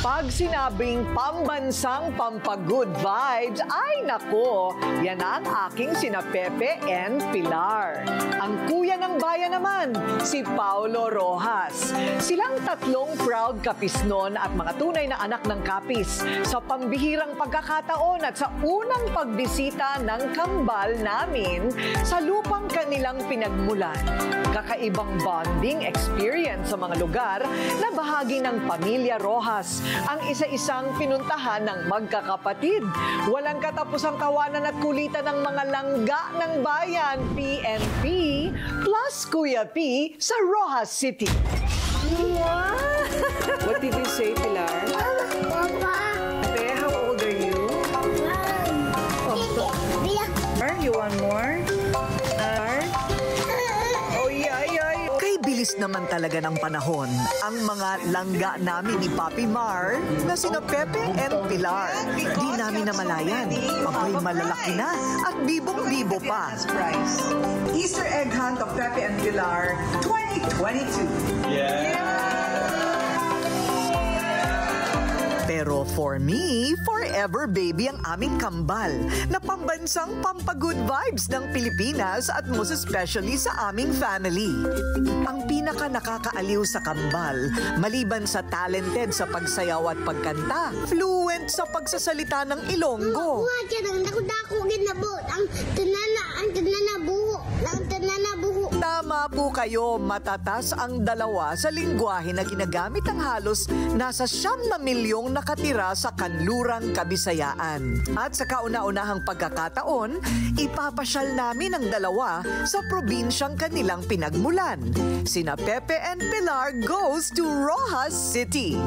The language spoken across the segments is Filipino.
Pag sinabing pambansang pampagood vibes, ay nako, yan ang aking sina Pepe and Pilar. Ang kuya ng bayan naman, si Paulo Rojas. Silang tatlong proud kapisnon at mga tunay na anak ng kapis sa pambihirang pagkakataon at sa unang pagbisita ng kambal namin sa lupang kanilang pinagmulan. Kakaibang bonding experience sa mga lugar na bahagi ng pamilya Rojas ang isa-isang pinuntahan ng magkakapatid. Walang katapusang kawanan at kulitan ng mga langga ng bayan, PNP, plus Kuya P sa Rojas City. Wow! What did you say, Pilar? Papa! Pe, how old are you? You want more? Bilis naman talaga ng panahon ang mga langga namin ni Papi Mar na sina Pepe and Pilar. Di namin namalayan, abay malalaki na at bibong-bibo pa. Easter egg hunt of Pepe and Pilar 2022. Pero for me, forever baby ang aming kambal na pambansang pampagood vibes ng Pilipinas at most especially sa aming family. Ang pinaka nakakaaliw sa kambal, maliban sa talented sa pagsayaw at pagkanta, fluent sa pagsasalita ng Ilonggo. Tama po kayo, matatas ang dalawa sa lingwahe na ginagamit ang halos nasa 9 milyong nakatira sa kanlurang Kabisayaan. At sa kauna-unahang pagkakataon, ipapasyal namin ang dalawa sa probinsyang kanilang pinagmulan. Sina Pepe and Pilar goes to Rojas City.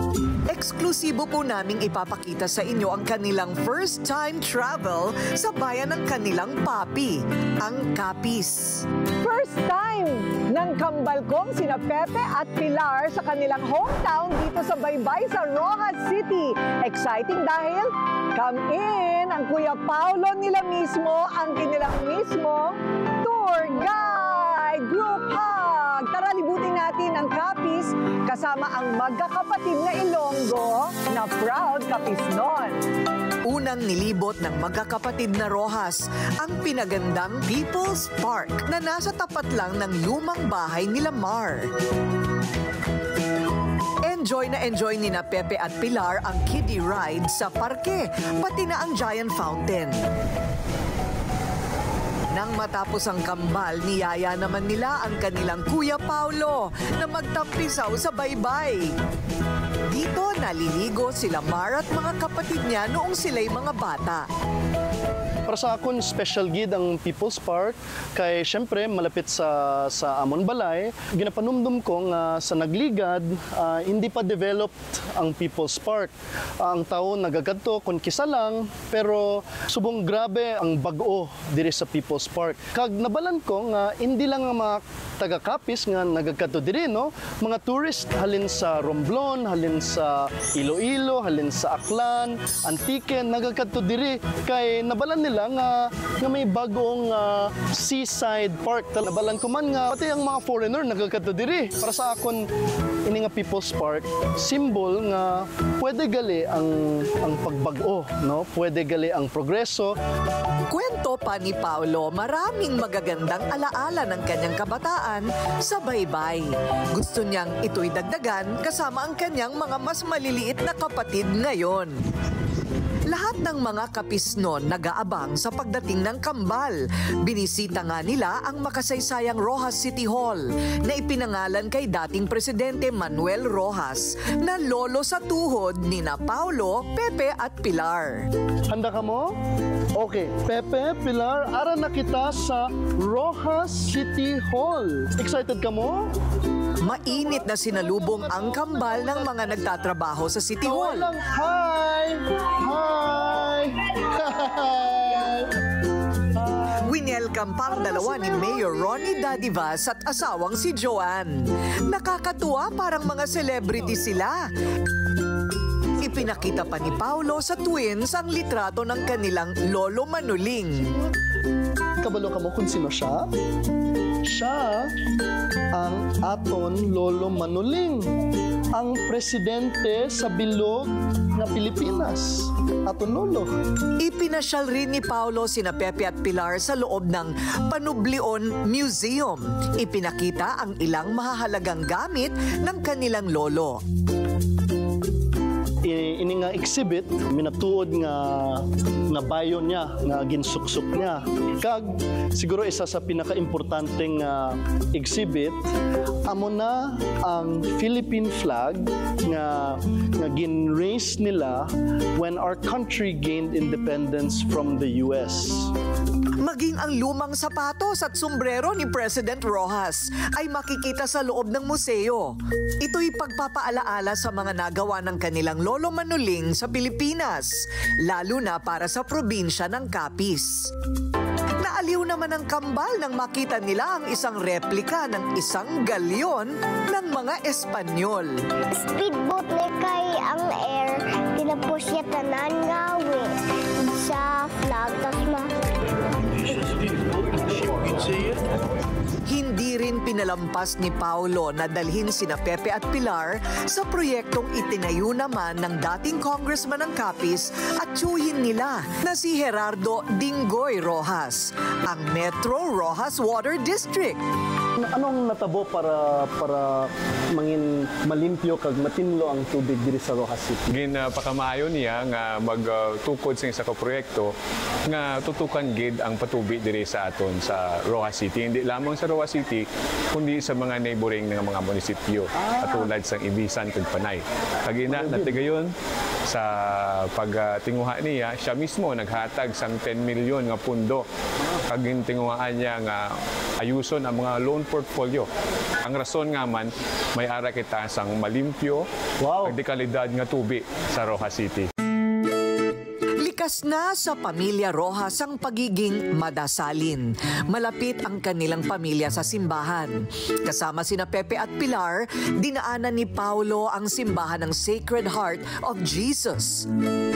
Eksklusibo po naming ipapakita sa inyo ang kanilang first time travel sa bayan ng kanilang papi, ang Capiz. First time ng kambal kong sina Pepe at Pilar sa kanilang hometown dito sa Baybay sa Rojas City. Exciting dahil come in ang Kuya Paulo nila mismo, ang kanilang mismo tour guide, group hug. Tara, libutin natin ang Capiz kasama ang magkakapatid na Ilonggo na proud kapisnon. Unang nilibot ng magkakapatid na Rojas ang pinagandang People's Park na nasa tapat lang ng lumang bahay nila Mar. Enjoy na enjoy ni na Pepe at Pilar ang kiddie ride sa parke, pati na ang giant fountain. Nang matapos ang kambal, niyaya naman nila ang kanilang Kuya Paulo na magtampisaw sa baybay. Dito naliligo sila Mar at mga kapatid niya noong sila'y mga bata. Para sa akon, special gid ang People's Park kay syempre malapit sa Amon Balay. Ginapanumdum ko nga sa nagligad, hindi pa developed ang People's Park. Ang tao nagagadto kun kisa lang, pero subong grabe ang bag-o diri sa People's Park. Kag nabalan ko nga hindi lang ang mga taga-Capiz nga nagagadto diri, no? Mga tourist halin sa Romblon, halin sa Iloilo, halin sa Aklan, Antique, nagagadto diri kay nabalan nila nga may bagong seaside park. Nabalan ko man nga pati ang mga foreigner nagkakato diri. Para sa akon ini nga People's Park, symbol nga pwede gali ang pagbag-o, no? Pwede gali ang progreso. Kwento pa ni Paulo, maraming magagandang alaala ng kanyang kabataan sa baybay. Gusto niyang ito'y dagdagan kasama ang kanyang mga mas maliliit na kapatid ngayon. Lahat ng mga kapisnon nag-aabang sa pagdating ng kambal. Binisita nga nila ang makasaysayang Rojas City Hall na ipinangalan kay dating Presidente Manuel Rojas na lolo sa tuhod ni na Paulo, Pepe at Pilar. Handa ka mo? Okay, Pepe, Pilar, ara na kita sa Rojas City Hall. Excited ka mo? Mainit na sinalubong ang kambal ng mga nagtatrabaho sa City Hall. Hi! Hi! Winelcome pa ang dalawa ni Mayor Ronnie Dadivas at asawang si Joanne. Nakakatuwa, parang mga celebrity sila. Ipinakita pa ni Paulo sa twins ang litrato ng kanilang Lolo Manuling. Kabalo ka mo kung sino siya? Siya ang aton Lolo Manuling, ang presidente sa bilog na Pilipinas. Aton Lolo. Ipinasyal rin ni Paulo sina Pepe at Pilar sa loob ng Panublion Museum. Ipinakita ang ilang mahahalagang gamit ng kanilang lolo. Ini nga exhibit, minatuod nga bayo niya, nga ginsuksok niya. Kag siguro isa sa pinaka-importanteng exhibit, amo na ang Philippine flag nga gin-raise nila when our country gained independence from the US. Maging ang lumang sapatos at sombrero ni President Rojas ay makikita sa loob ng museo. Ito'y pagpapaalaala sa mga nagawa ng kanilang Lolo Manuling sa Pilipinas, lalo na para sa probinsya ng Capiz. Naaliw naman ang kambal nang makita nila ang isang replika ng isang galyon ng mga Espanyol. Speedboat ni kay ang air, tinapos siya tanan ngawin sa flag, tapos Hindi rin pinalampas ni Paulo na dalhin sina Pepe at Pilar sa proyektong itinayo naman ng dating congressman ng Capiz at tiyuhin nila na si Gerardo Dingoy Rojas, ang Metro Rojas Water District. Anong natabo para mangin malimpyo kag matinlo ang tubig diri sa Rojas City? Ginapakamayo niya nga magtukod sa isa ka proyekto nga tutukan gid ang patubig diri sa aton sa Rojas City. Hindi lamang sa Rojas City kundi sa mga neighboring nga mga munisipyo katulad sa Ibisan kag Panay. Kagina natigayon sa pagtinguha niya, siya mismo naghatag sang 10 milyon nga pundo kag tinguhaan niya nga ayuson ang mga loan portfolio. Ang rason nga man, may ara kita sang malimpyo at dekalidad nga tubig sa Rojas City. Likas na sa pamilya Rojas ang pagiging madasalin. Malapit ang kanilang pamilya sa simbahan. Kasama sina Pepe at Pilar, dinaanan ni Paulo ang simbahan ng Sacred Heart of Jesus.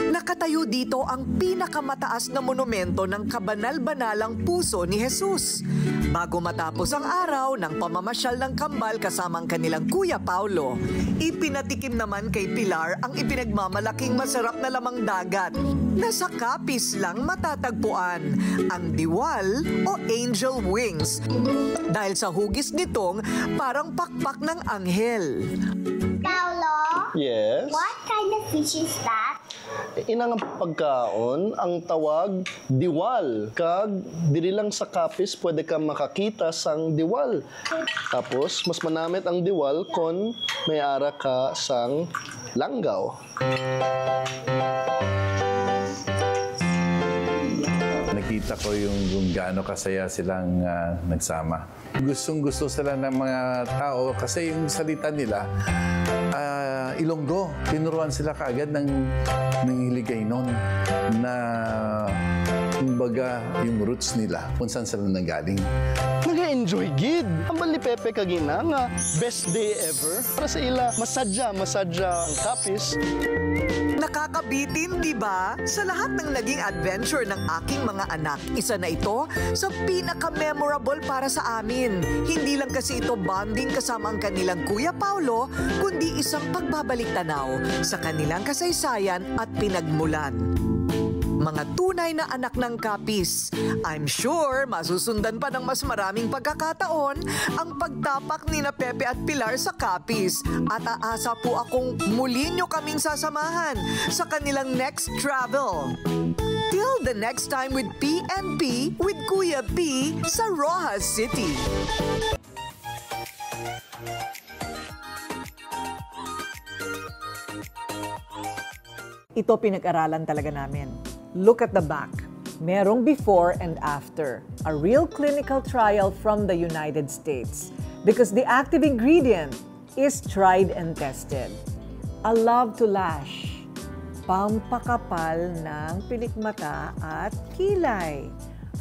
Nakatayo dito ang pinakamataas na monumento ng kabanal-banalang puso ni Jesus. Bago matapos ang araw ng pamamasyal ng kambal kasama ang kanilang Kuya Paulo, ipinatikim naman kay Pilar ang ipinagmamalaking masarap na lamang dagat na sa Capiz lang matatagpuan, ang diwal o angel wings. Dahil sa hugis nitong parang pakpak ng anghel. Paulo, Yes. what kind of fish is that? Inang pagkaon, ang tawag diwal. Kag diri lang sa Capiz pwede ka makakita sang diwal. Tapos mas manamit ang diwal kon may ara ka sang langgaw. Nakita ko yung gaano kasaya silang nagsama. Gustong-gusto sila ng mga tao kasi yung salita nila, Ilonggo. Tinuruan sila kaagad ng Hiligaynon na kumbaga yung roots nila kung saan sila nanggaling. Nag-enjoy gid. Ang bali Pepe kagina nga best day ever. Para sa ila, masadya ang Capiz. Nakakabitin, di ba? Sa lahat ng naging adventure ng aking mga anak, isa na ito sa pinaka-memorable para sa amin. Hindi lang kasi ito bonding kasama ang kanilang Kuya Paulo, kundi isang pagbabalik tanaw sa kanilang kasaysayan at pinagmulan. Mga tunay na anak ng Capiz. I'm sure masusundan pa ng mas maraming pagkakataon ang pagtapak ni na Pepe at Pilar sa Capiz. At aasa po akong muli nyo kaming sasamahan sa kanilang next travel. Till the next time with PNP with Kuya P sa Rojas City. Ito pinag-aralan talaga namin. Look at the back. Merong before and after. A real clinical trial from the United States. Because the active ingredient is tried and tested. A Love to Lash. Pampakapal ng pilikmata at kilay.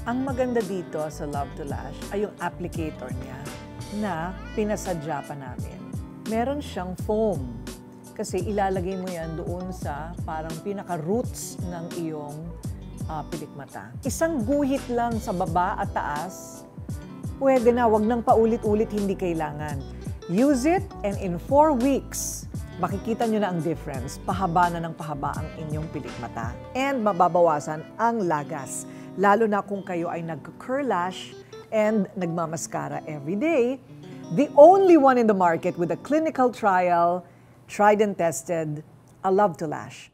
Ang maganda dito sa Love to Lash ay yung applicator niya na pinasadya pa namin. Meron siyang foam. Kasi ilalagay mo yan doon sa parang pinaka-roots ng iyong pilikmata. Isang guhit lang sa baba at taas, pwede na, wag nang paulit-ulit, hindi kailangan. Use it and in 4 weeks, makikita nyo na ang difference. Pahaba na ng pahaba ang inyong pilikmata. And mababawasan ang lagas. Lalo na kung kayo ay nag-curl lash and nagmamaskara every day. The only one in the market with a clinical trial, tried and tested, A Love to Lash.